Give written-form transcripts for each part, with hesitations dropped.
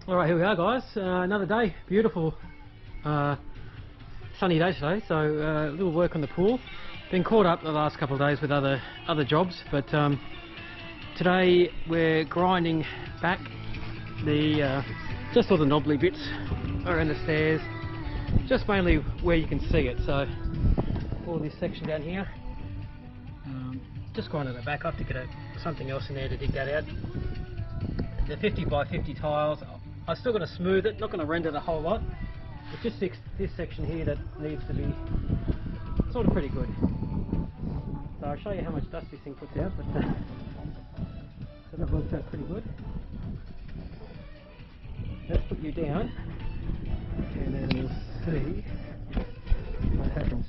Alright, here we are guys, another day, beautiful sunny day today, so a little work on the pool. Been caught up the last couple of days with other jobs, but today we're grinding back the just all the knobbly bits around the stairs, just mainly where you can see it, so all this section down here, just grinding it back up to get something else in there to dig that out. The 50 by 50 tiles, I'm still going to smooth it, not going to render the whole lot. It's just this section here that needs to be sort of pretty good. So I'll show you how much dust this thing puts out, but so that works out pretty good. Let's put you down and then we'll see what happens.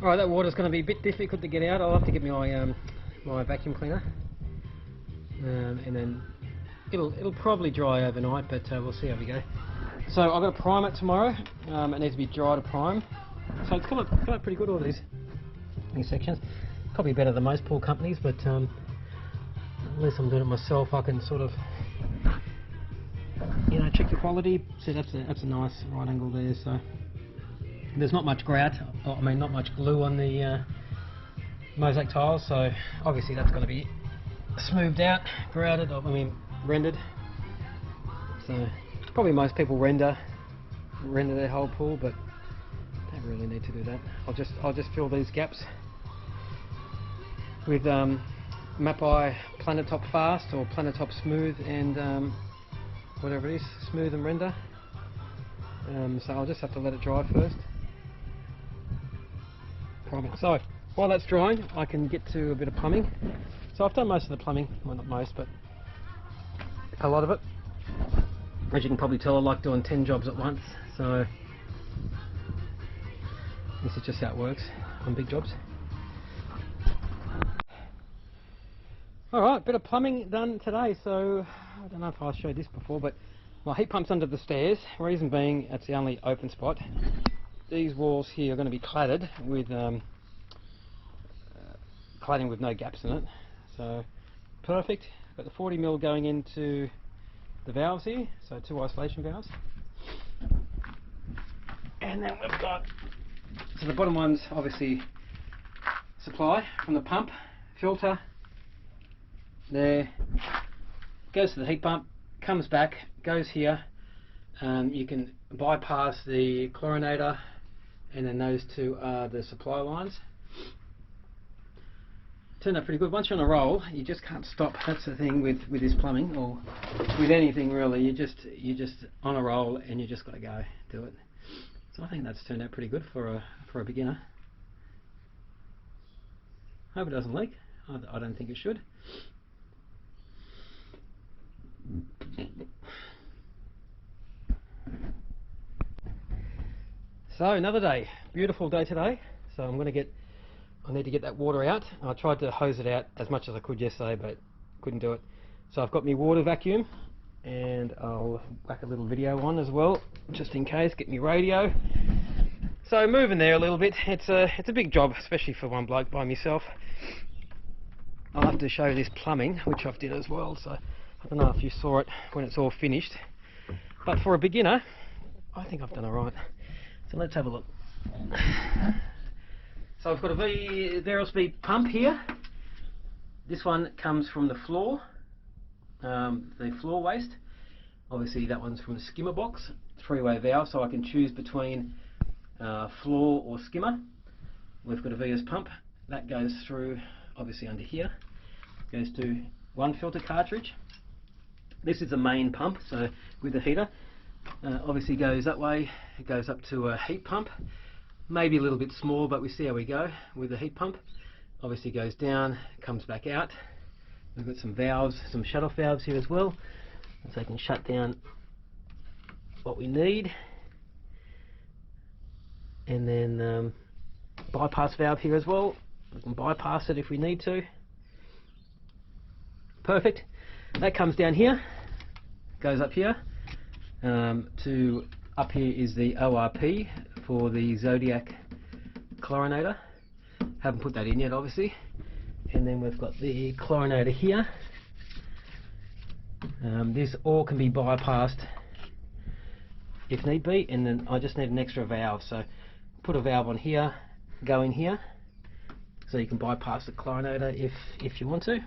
Alright, that water's going to be a bit difficult to get out. I'll have to get my my vacuum cleaner, and then it'll probably dry overnight, but we'll see how we go. So I've got to prime it tomorrow. It needs to be dry to prime. So it's come up pretty good, all these sections. Probably better than most pool companies, but unless I'm doing it myself, I can sort of, you know, check the quality. See, that's a nice right angle there. So there's not much grout, I mean not much glue on the mosaic tiles, so obviously that's going to be smoothed out, grouted, rendered. So probably most people render their whole pool, but don't really need to do that. I'll just fill these gaps with Mapai Planetop Fast or Planetop Smooth and whatever it is, smooth and render. So I'll just have to let it dry first. So while that's drying, I can get to a bit of plumbing. So I've done most of the plumbing, well not most, but a lot of it. As you can probably tell, I like doing 10 jobs at once, so this is just how it works on big jobs. Alright, bit of plumbing done today. So I don't know if I showed this before, but my heat pump's under the stairs. Reason being, it's the only open spot. These walls here are going to be cladded with cladding with no gaps in it. So perfect. Got the 40mm going into the valves here, so 2 isolation valves. And then we've got, so the bottom one's obviously supply from the pump, filter there, goes to the heat pump, comes back, goes here. You can bypass the chlorinator, and then those two are the supply lines. Turned out pretty good. Once you're on a roll, you just can't stop. That's the thing with this plumbing, or with anything really. You're just on a roll, and you just got to go do it. So I think that's turned out pretty good for a beginner. Hope it doesn't leak. I don't think it should. So another day, beautiful day today. So I need to get that water out. I tried to hose it out as much as I could yesterday, but couldn't do it. So I've got my water vacuum, and I'll whack a little video on as well, just in case. Get me radio. So moving there a little bit. It's a big job, especially for one bloke by myself. I'll have to show you this plumbing, which I've did as well. So I don't know if you saw it when it's all finished, but for a beginner, I think I've done alright. So let's have a look. So I've got a variable speed pump here. This one comes from the floor waste. Obviously that one's from the skimmer box. Three-way valve, so I can choose between floor or skimmer. We've got a VS pump that goes through, obviously under here, goes to one filter cartridge. This is the main pump, so with the heater. Obviously goes that way, it goes up to a heat pump, maybe a little bit small, but we see how we go with the heat pump. Obviously goes down, comes back out. We've got some valves, some shut-off valves here as well, so I can shut down what we need. And then bypass valve here as well, we can bypass it if we need to. Perfect. That comes down here, goes up here. To up here is the ORP for the Zodiac chlorinator. Haven't put that in yet, obviously. And then we've got the chlorinator here. This all can be bypassed if need be, and then I just need an extra valve. So put a valve on here, go in here, so you can bypass the chlorinator if you want to.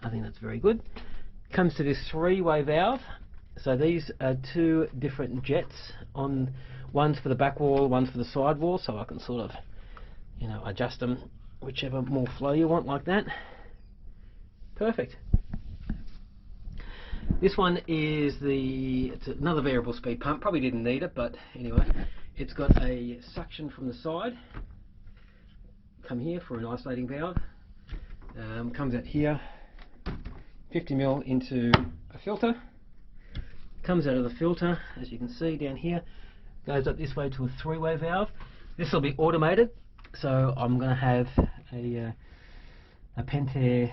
I think that's very good. Comes to this three-way valve. So these are two different jets, one's for the back wall, one's for the side wall, so I can sort of, adjust them whichever more flow you want, like that. Perfect. This one is it's another variable speed pump. Probably didn't need it, but anyway, it's got a suction from the side. Come here for an isolating valve. Comes out here, 50 ml into a filter. Comes out of the filter, as you can see down here, goes up this way to a three-way valve. This will be automated, so I'm going to have a Pentair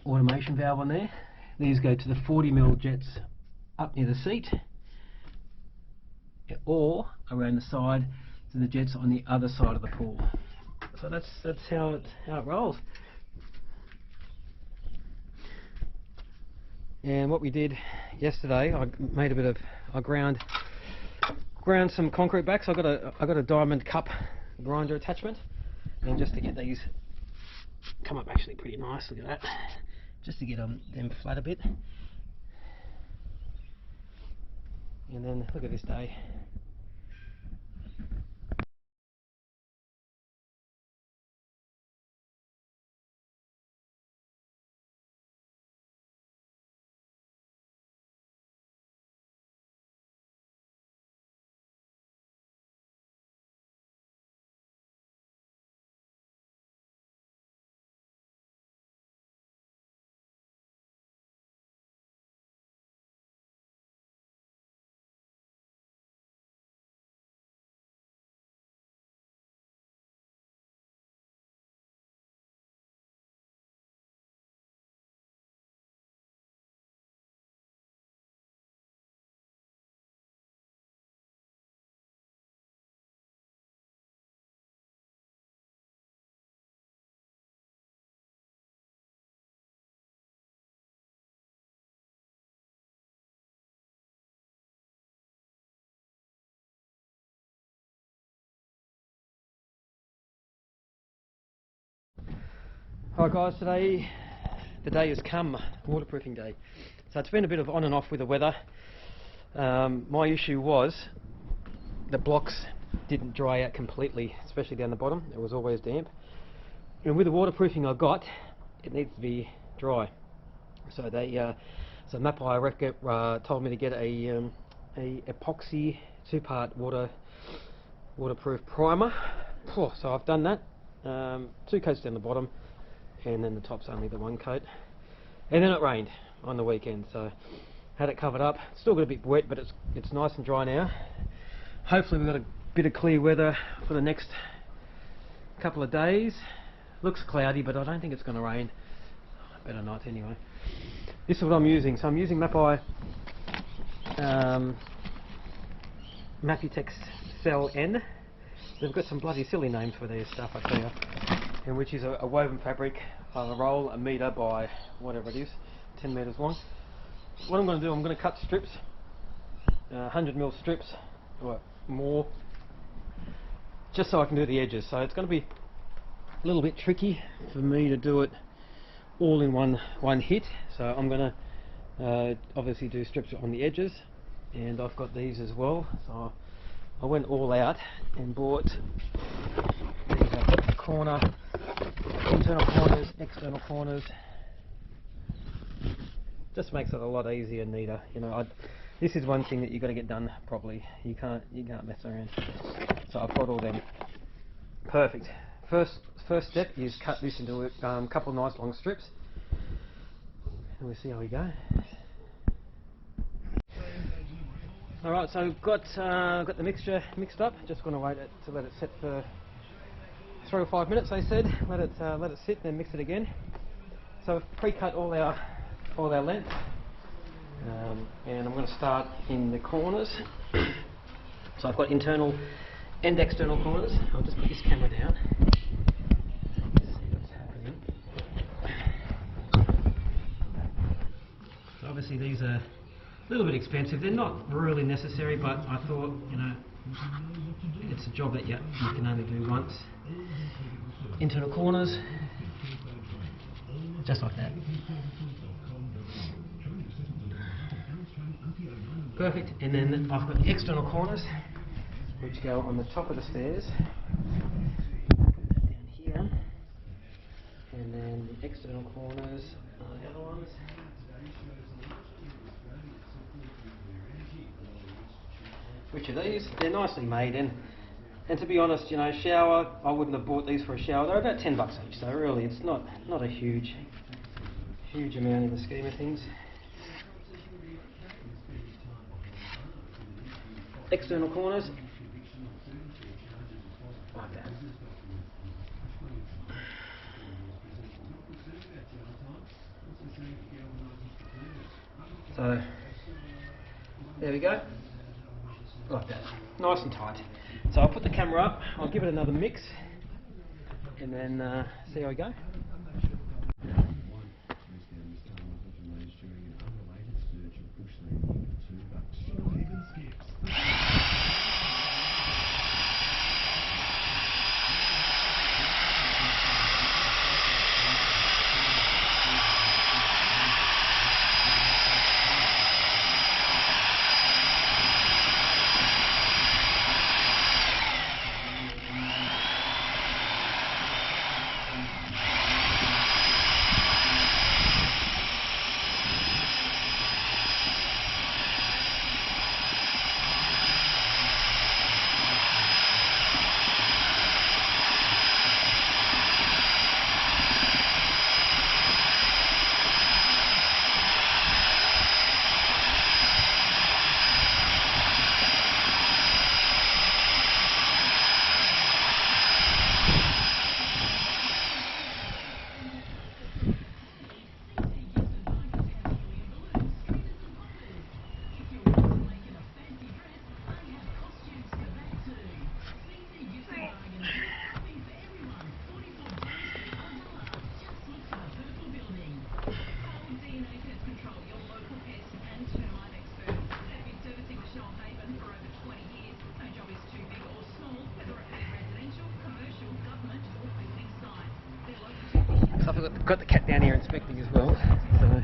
automation valve on there. These go to the 40 ml jets up near the seat, or around the side to the jets on the other side of the pool. So that's how it rolls. And what we did yesterday, I ground some concrete back. So I got a diamond cup grinder attachment, and just to get these come up actually pretty nice. Look at that, just to get them flat a bit. And then look at this day. Alright guys, today the day has come, waterproofing day. So it's been a bit of on and off with the weather. My issue was the blocks didn't dry out completely, especially down the bottom. It was always damp. And with the waterproofing I got, it needs to be dry. So so Mapai told me to get a epoxy 2-part waterproof primer. So I've done that. 2 coats down the bottom, and then the top's only the 1 coat. And then it rained on the weekend, so had it covered up. Still got a bit wet, but it's nice and dry now. Hopefully we've got a bit of clear weather for the next couple of days. Looks cloudy, but I don't think it's going to rain. Better not anyway. This is what I'm using. So I'm using Mapei Mapitex Cell N. They've got some bloody silly names for their stuff, I tell you. And which is a woven fabric, roll a metre by whatever it is, 10 metres long. What I'm going to do, I'm going to cut strips, 100mm strips or more, just so I can do the edges. So it's going to be a little bit tricky for me to do it all in one hit. So I'm going to obviously do strips on the edges, and I've got these as well. So I went all out and bought these. I've got the corner, internal corners, external corners. Just makes it a lot easier and neater. You know, this is one thing that you've got to get done properly. You can't mess around. So I've got all them. Perfect. First step is cut this into a couple of nice long strips, and we'll see how we go. All right, so got the mixture mixed up. Just going to wait to let it set for 3 or 5 minutes. They said let it sit, then mix it again. So I've pre-cut all our length, and I'm going to start in the corners. So I've got internal and external corners. I'll just put this camera down. See what's happening. So obviously these are a little bit expensive. They're not really necessary, but I thought, you know, it's a job that you can only do once. Internal corners, just like that. Perfect. And then I've got the external corners, which go on the top of the stairs. Put that down here. And then the external corners are the other ones. Which are these? They're nicely made, and to be honest, you know, shower, I wouldn't have bought these for a shower. They're about $10 each, so really it's not a huge amount in the scheme of things. External corners, like that. So there we go, like that, nice and tight. So I'll put the camera up, I'll give it another mix, and then see how we go. So I've got the cat down here inspecting as well. So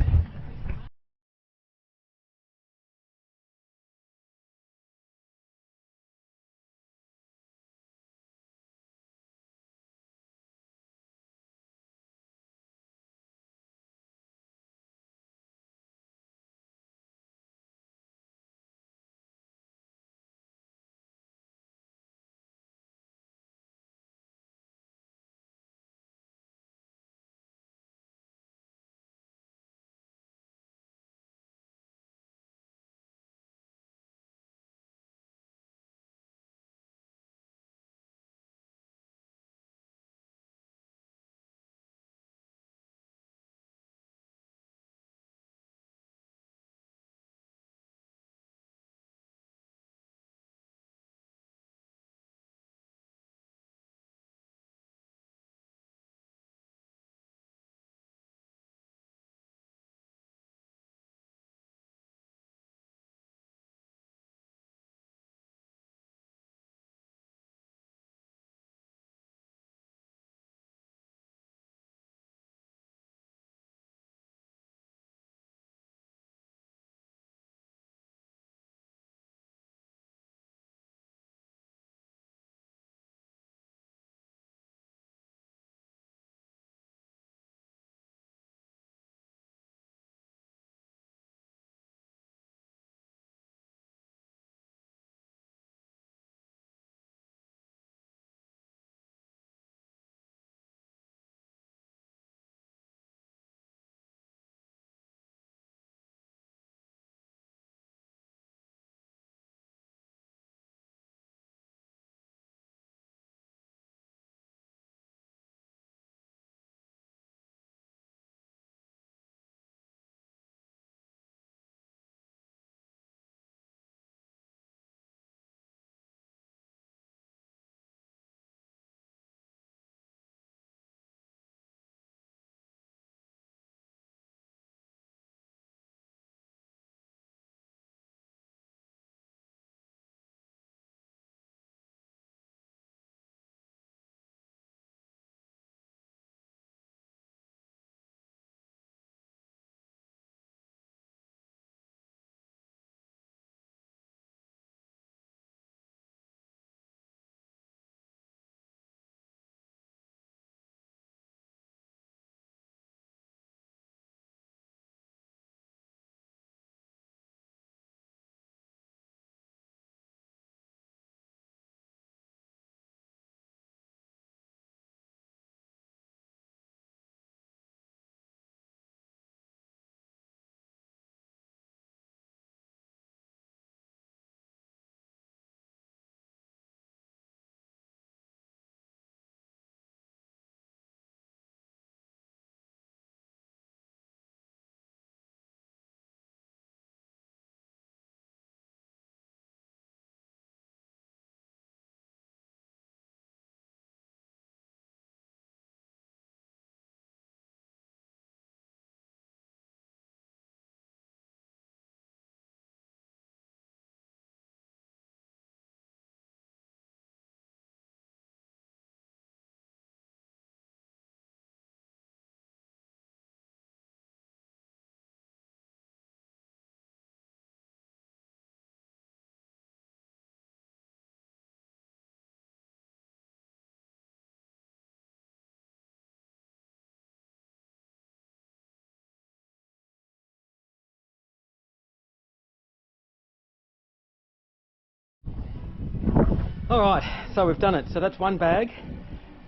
Alright, so we've done it. So that's one bag.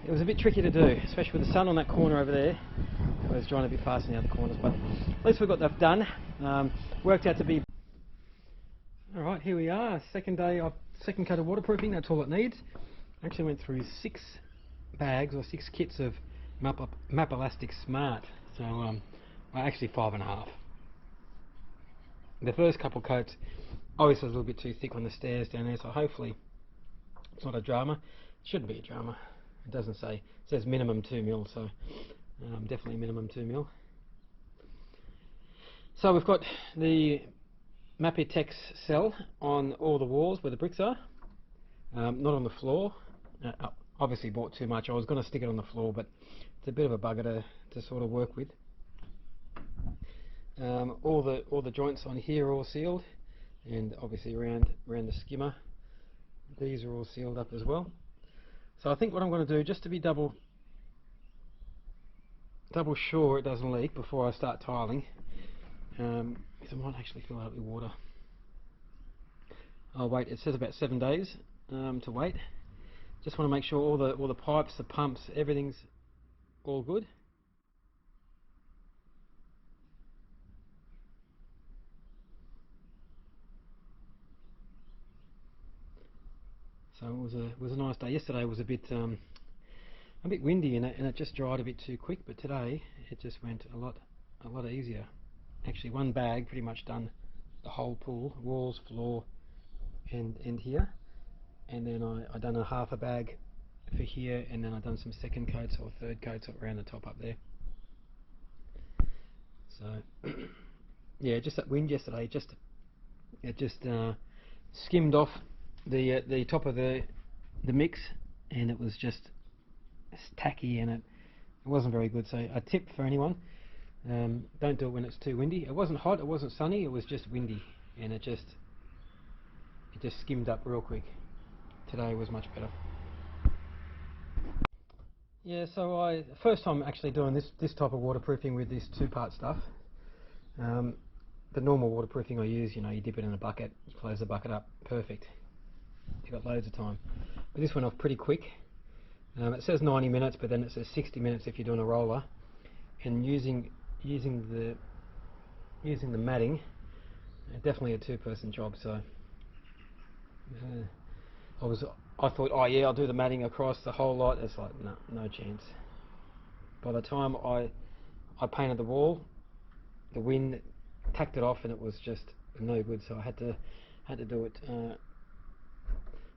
It was a bit tricky to do, especially with the sun on that corner over there. I was trying to be fast in the other corners, but at least we got that done. Worked out to be... Alright, here we are. Second day of second coat of waterproofing. That's all it needs. Actually went through 6 bags or 6 kits of Map Elastic Smart. So well, actually 5.5. The first couple coats obviously was a little bit too thick on the stairs down there, so hopefully it's not a drama. It shouldn't be a drama. It doesn't say. It says minimum 2 mil, so definitely minimum 2 mil. So we've got the Mapitex cell on all the walls where the bricks are, not on the floor. Obviously bought too much. I was going to stick it on the floor, but it's a bit of a bugger to sort of work with. All the joints on here are all sealed, and obviously around the skimmer, these are all sealed up as well. So I think what I'm going to do, just to be double sure it doesn't leak before I start tiling, is I might actually fill it up with water. I'll wait. It says about 7 days to wait. Just want to make sure all the pipes, the pumps, everything's all good. So it was a nice day. Yesterday was a bit windy and it just dried a bit too quick, but today it just went a lot easier. Actually, one bag pretty much done the whole pool, walls, floor, and here. And then I done a half a bag for here, and then I done some second coats or third coats around the top up there. So yeah, just that wind yesterday, it just skimmed off the top of the mix, and it was just tacky, and it wasn't very good. So a tip for anyone: don't do it when it's too windy. It wasn't hot, it wasn't sunny, it was just windy, and it just skimmed up real quick. Today was much better. Yeah, so first time actually doing this type of waterproofing with this 2-part stuff. The normal waterproofing I use, you dip it in a bucket, you close the bucket up, perfect. You've got loads of time. But this went off pretty quick. It says 90 minutes, but then it says 60 minutes if you're doing a roller. And using the matting, definitely a 2-person job. So I thought, oh yeah, I'll do the matting across the whole lot. It's like, no chance. By the time I painted the wall, the wind tacked it off, and it was just no good. So I had to do it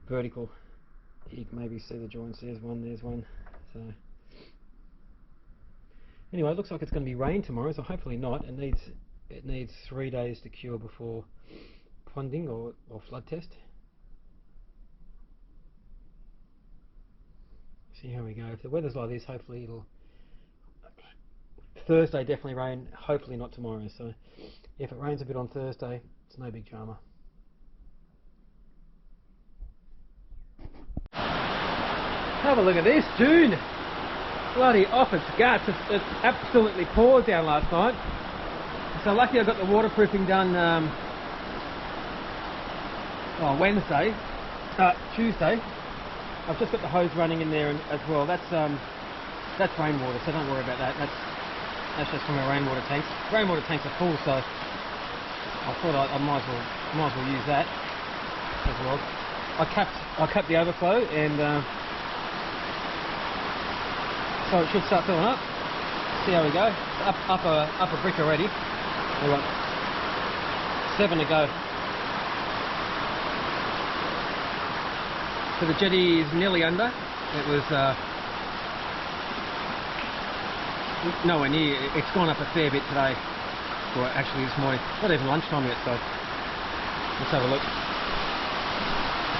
vertical. You can maybe see the joints. There's one. So anyway, it looks like it's going to be rain tomorrow, so hopefully not. It needs 3 days to cure before ponding or flood test. See how we go. If the weather's like this, hopefully it'll... Thursday definitely rain, hopefully not tomorrow. So if it rains a bit on Thursday, it's no big drama. Have a look at this, June! Bloody off its guts. It absolutely poured down last night. So lucky I got the waterproofing done Tuesday. I've just got the hose running in there as well. That's rainwater, so don't worry about that. That's just from our rainwater tanks. Rainwater tanks are full, so I thought I might as well use that as well. I capped the overflow, and so it should start filling up. See how we go. Up a brick already. We've got 7 to go. So the jetty is nearly under. It was nowhere near. It's gone up a fair bit today. Or actually this morning. Not even lunchtime yet, so let's have a look.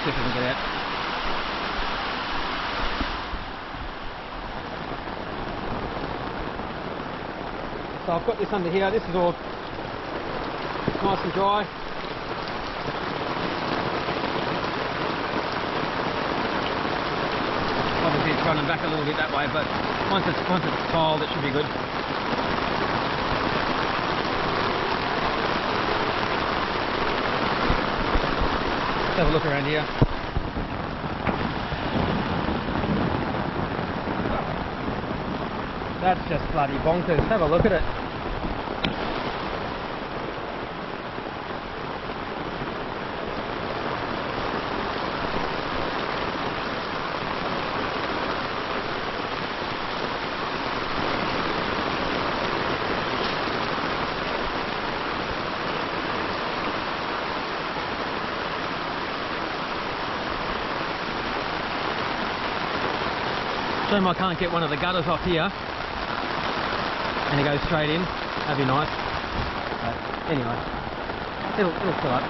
See if we can get out. So I've got this under here. This is all nice and dry. Obviously it's running back a little bit that way, but once it's tiled, it should be good. Let's have a look around here. That's just bloody bonkers. Have a look at it. Shame I can't get one of the gutters off here and it goes straight in. That'd be nice. But anyway, it'll fill up.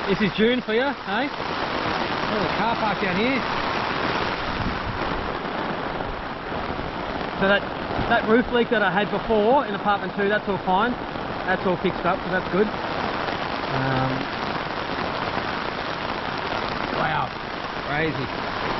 This is June for you, eh? There's a car park down here. So that roof leak that I had before in apartment 2, that's all fine. That's all fixed up, so that's good. Wow, crazy.